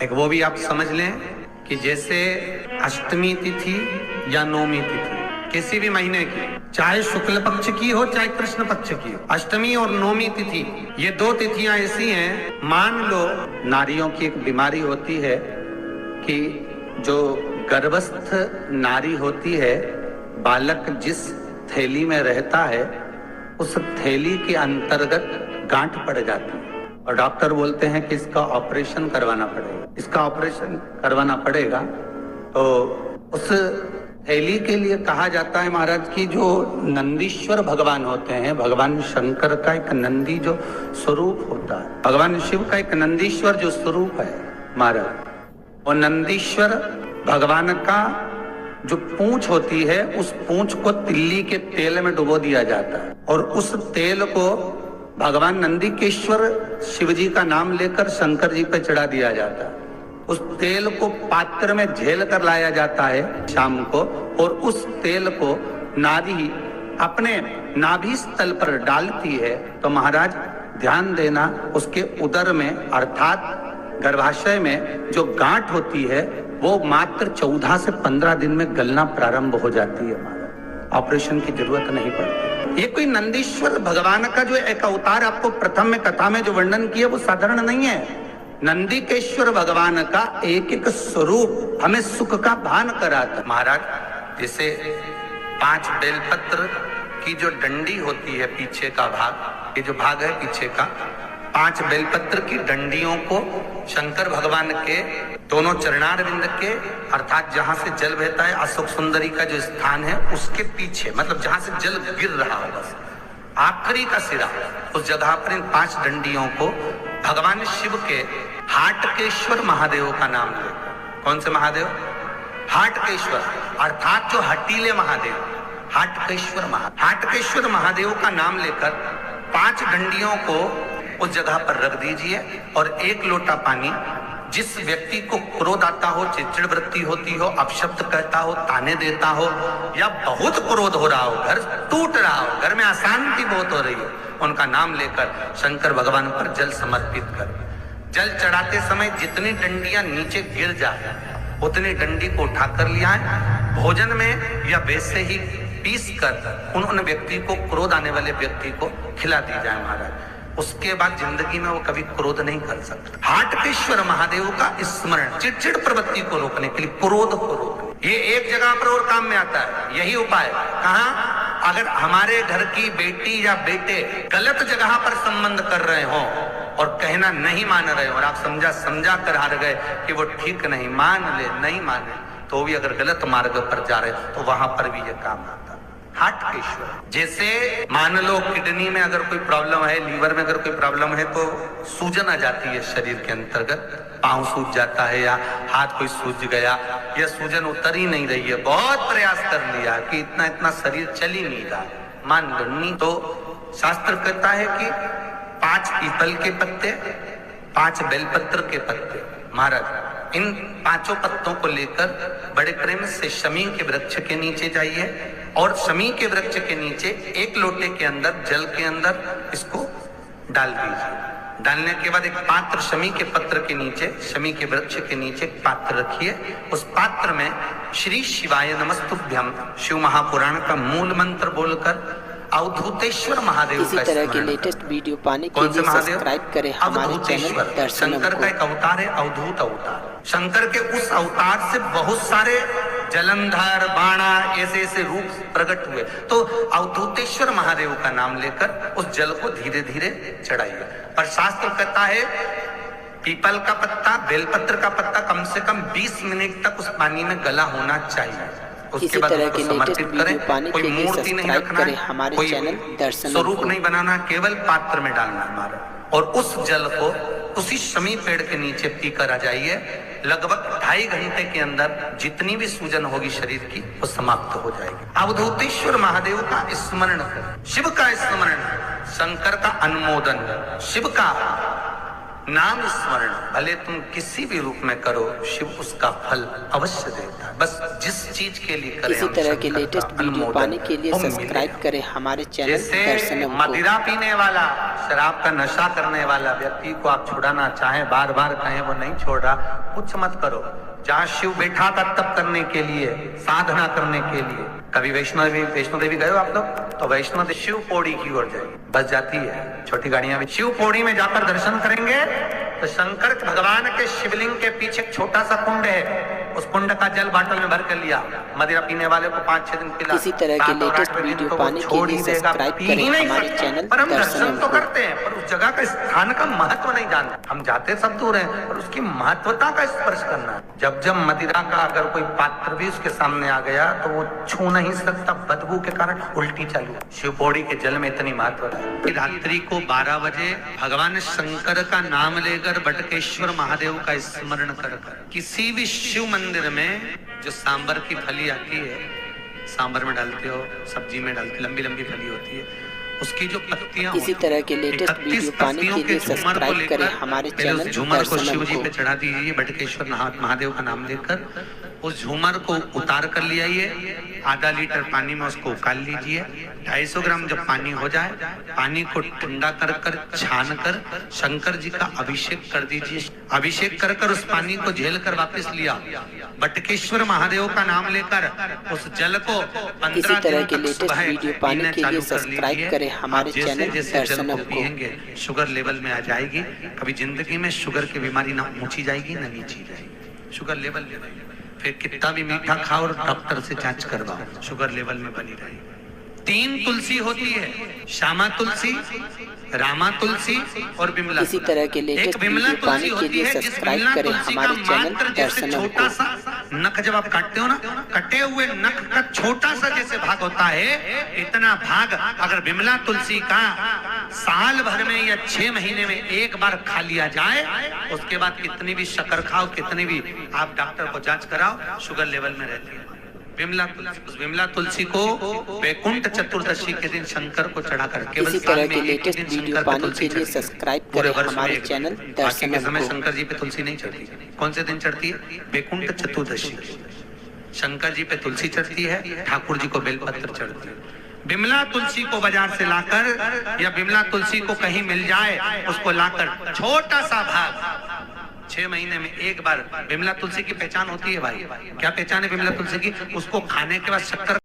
एक वो भी आप समझ लें कि जैसे अष्टमी तिथि या नवमी तिथि किसी भी महीने की, चाहे शुक्ल पक्ष की हो चाहे कृष्ण पक्ष की हो, अष्टमी और नवमी तिथि ये दो तिथियां ऐसी हैं, मान लो नारियों की एक बीमारी होती है कि जो गर्भस्थ नारी होती है, बालक जिस थैली में रहता है उस थैली के अंतर्गत गांठ पड़ जाती है और डॉक्टर बोलते हैं कि इसका ऑपरेशन करवाना पड़ेगा, इसका ऑपरेशन करवाना पड़ेगा। तो उस थैली के लिए कहा जाता है महाराज की जो नंदीश्वर भगवान होते हैं, भगवान शंकर का एक नंदी जो स्वरूप होता है, भगवान शिव का एक नंदीश्वर जो स्वरूप है महाराज, वो नंदीश्वर भगवान का जो पूंछ होती है उस पूंछ को तिल्ली के तेल में डुबो दिया जाता है और उस तेल को भगवान नंदीकेश्वर शिव जी का नाम लेकर शंकर जी पे चढ़ा दिया जाता है। उस तेल को पात्र में झेल कर लाया जाता है शाम को और उस तेल को नारी अपने नाभि स्थल पर डालती है। तो महाराज ध्यान देना, उसके उदर में अर्थात गर्भाशय में जो गांठ होती है वो मात्र 14 से 15 दिन में गलना प्रारंभ हो जाती है महाराज, ऑपरेशन की जरूरत नहीं पड़ती। ये कोई नंदीश्वर भगवान का जो एक अवतार आपको प्रथम में कथा में जो वर्णन किया वो साधारण नहीं है। नंदीकेश्वर भगवान का एक एक स्वरूप हमें सुख का भान कराता महाराज। जैसे 5 बेलपत्र की जो डंडी होती है, पीछे का भाग, ये जो भाग है पीछे का, 5 बेलपत्र की डंडियों को शंकर भगवान के दोनों चरणारविंद के अर्थात जहां से जल बहता है अशोक सुंदरी का जो स्थान है उसके पीछे, मतलब जहां से जल गिर रहा हो बस आखिरी का सिरा, उस जगह पर इन 5 डंडियों को भगवान शिव के हाटकेश्वर महादेव का नाम ले। कौन से महादेव? हाटकेश्वर अर्थात जो हटीले महादेव, हाटकेश्वर महादेव का नाम लेकर 5 डंडियों को उस जगह पर रख दीजिए और 1 लोटा पानी, जिस व्यक्ति को क्रोध आता हो, चिड़चिड़ वृत्ति होती हो, अपशब्द कहता हो, ताने देता हो या बहुत क्रोध हो रहा हो, घर टूट रहा हो, घर में अशांति बहुत हो रही हो, उनका नाम लेकर शंकर भगवान पर जल समर्पित कर, जल चढ़ाते समय जितनी डंडियां नीचे गिर जाए उतनी डंडी को उठाकर लिया है, भोजन में या वैसे ही पीस कर उन व्यक्ति को, क्रोध आने वाले व्यक्ति को खिला दी जाए महाराज। उसके बाद जिंदगी में वो कभी क्रोध नहीं कर सकता। हाटकेश्वर महादेव का स्मरण चिड़चिड़ प्रवृत्ति को रोकने के लिए, क्रोध को रोकने, ये एक जगह पर और काम में आता है। यही उपाय कहाँ? अगर हमारे घर की बेटी या बेटे गलत जगह पर संबंध कर रहे हो और कहना नहीं मान रहे हो और आप समझा कर हार गए कि वो ठीक नहीं, मान ले, नहीं माने, तो भी अगर गलत मार्ग पर जा रहे तो वहां पर भी ये काम आता है। हाटकेश्वर, जैसे मान लो किडनी में अगर कोई प्रॉब्लम है, लीवर में अगर कोई प्रॉब्लम है तो सूजन आ जाती है शरीर के अंतर्गत, पांव सूज जाता है या हाथ कोई सूज गया या सूजन उतर ही नहीं रही है, बहुत प्रयास कर लिया कि इतना शरीर चल ही नहीं रहा, मान लो नहीं, तो शास्त्र कहता है कि 5 पीपल के पत्ते, 5 बेलपत्र के पत्ते, महाराज इन 5 पत्तों को लेकर बड़े प्रेम से शमी के वृक्ष के नीचे जाइए और शमी के वृक्ष के नीचे 1 लोटे के अंदर, जल के अंदर इसको डाल दीजिए। डालने के बाद एक पात्र, शमी के पत्र के नीचे, शमी के वृक्ष के नीचे एक पात्र रखिए। उस पात्र में श्री शिवाय नमस्तुभ्यम शिव महापुराण का मूल मंत्र बोलकर अवधूतेश्वर महादेव इसी तरह के लेटेस्ट वीडियो पाने के लिए सब्सक्राइब करें हमारे चैनल दर्शन। शंकर का एक अवतार है अवधूत अवतार। शंकर के उस अवतार से बहुत सारे जलंधर, बाणा ऐसे रूप प्रकट हुए, तो अवधूतेश्वर महादेव का नाम लेकर उस जल को धीरे धीरे चढ़ाइए। पर शास्त्र कहता है पीपल का पत्ता, बेलपत्र का पत्ता कम से कम 20 मिनट तक उस पानी में गला होना चाहिए। इसी तरह के लेटेस्ट वीडियो पाने के लिए सब्सक्राइब करें हमारे चैनल दर्शन। स्वरूप नहीं बनाना, केवल पात्र में डालना हमारा, और उस जल को उसी शमी पेड़ के नीचे पीकर आ जाइए। लगभग 2.5 घंटे के अंदर जितनी भी सूजन होगी शरीर की वो समाप्त हो जाएगी। अवधूतेश्वर महादेव का स्मरण, शिव का स्मरण, शंकर का अनुमोदन, शिव का नाम स्मरण, भले तुम किसी भी रूप में करो, शिव उसका फल अवश्य देता है। बस जिस चीज के लिए करें। इसी तरह के लेटेस्ट वीडियो पाने के लिए सब्सक्राइब करें हमारे चैनल दर्शन। मदिरा पीने वाला शराब का नशा करने वाला व्यक्ति को आप छुड़ाना चाहें, बार बार कहें वो नहीं छोड़ रहा, कुछ मत करो। जहाँ शिव बैठा था तप करने के लिए, साधना करने के लिए, कभी वैष्णो देवी गए हो आप लोग? तो वैष्णो देवी शिव पौड़ी की ओर जाइए, बस जाती है छोटी गाड़ियां भी। शिव पौड़ी में जाकर दर्शन करेंगे तो शंकर भगवान के शिवलिंग के पीछे एक छोटा सा कुंड है, उस कुंड का जल बाटल में भर कर लिया, मदिरा पीने वाले को 5-6 दिन पिला। इसी तरह के लेटेस्ट वीडियो पाने के लिए सब्सक्राइब करें हमारे चैनल। पर हम दर्शन तो करते हैं, पर उस जगह का स्थान का महत्व नहीं जानते। हम जाते सब दूर हैं, पर उसकी महत्वता का स्पर्श करना है। जब जब मदिरा का अगर कोई पात्र भी उसके सामने आ गया तो वो छू नहीं सकता, बदबू के कारण उल्टी चालू। शिव पौड़ी के जल में इतनी महत्व है। रात्रि को 12 बजे भगवान शंकर का नाम लेकर बटकेश्वर महादेव का स्मरण कर किसी भी शिव मंदिर में जो सांबर की फली आती है, सांबर में डालते हो, सब्जी में डालते, लंबी लंबी फली होती है, उसकी जो पत्तियां, इसी तरह के लेटेस्ट वीडियो पाने के लिए सब्सक्राइब करें हमारे चैनल। झूमर को शिव जी पे चढ़ा दीजिए, बटकेश्वर महादेव का नाम लेकर उस झूमर को उतार कर ले आइए, आधा लीटर पानी में उसको उकाल लीजिए। 250 ग्राम जब पानी हो जाए, पानी को ठंडा कर छान कर शंकर जी का अभिषेक कर दीजिए। अभिषेक कर उस पानी को झेल कर वापस लिया, बटकेश्वर महादेव का नाम लेकर उस जल को 15 तरह के लेटेस्ट वीडियो पाने के लिए सब्सक्राइब करें हमारे चैनल। जैसे जल को पिएंगे शुगर लेवल में आ जाएगी। कभी जिंदगी में शुगर की बीमारी ना ऊंची जाएगी ना नीची जाएगी, शुगर लेवल में। फिर कितना भी मीठा खाओ और डॉक्टर से जांच करवाओ, शुगर लेवल में बनी रहेगी। 3 तुलसी होती है, श्यामा तुलसी, रामा तुलसी और बिमला। इसी तरह के लेटेस्ट वीडियो पाने के लिए सब्सक्राइब करें हमारे चैनल दर्शन। छोटा सा नख जब आप काटते हो ना, कटे हुए नख का छोटा सा जैसे भाग होता है, इतना भाग अगर बिमला तुलसी का साल भर में या 6 महीने में एक बार खा लिया जाए, उसके बाद कितनी भी शक्कर खाओ, कितनी भी आप डॉक्टर को जांच कराओ, शुगर लेवल में रहती है। बिमला तुलसी, उस बिमला तुलसी को वैकुंठ चतुर्दशी के दिन शंकर को चढ़ाकर केवल इसी तरह के लेटेस्ट वीडियो पाने के लिए सब्सक्राइब करें हमारे चैनल दर्शन। के समय शंकर जी पे तुलसी नहीं चढ़ती। कौन से दिन चढ़ती है? वैकुंठ चतुर्दशी। शंकर जी पे तुलसी चढ़ती है, ठाकुर जी को बेलपत्र चढ़ती है। बिमला तुलसी को बाजार से लाकर या बिमला तुलसी को कहीं मिल जाए, उसको लाकर छोटा सा भाग 6 महीने में एक बार। बिमला तुलसी की पहचान होती है भाई, क्या पहचान है बिमला तुलसी की? उसको खाने के बाद शक्कर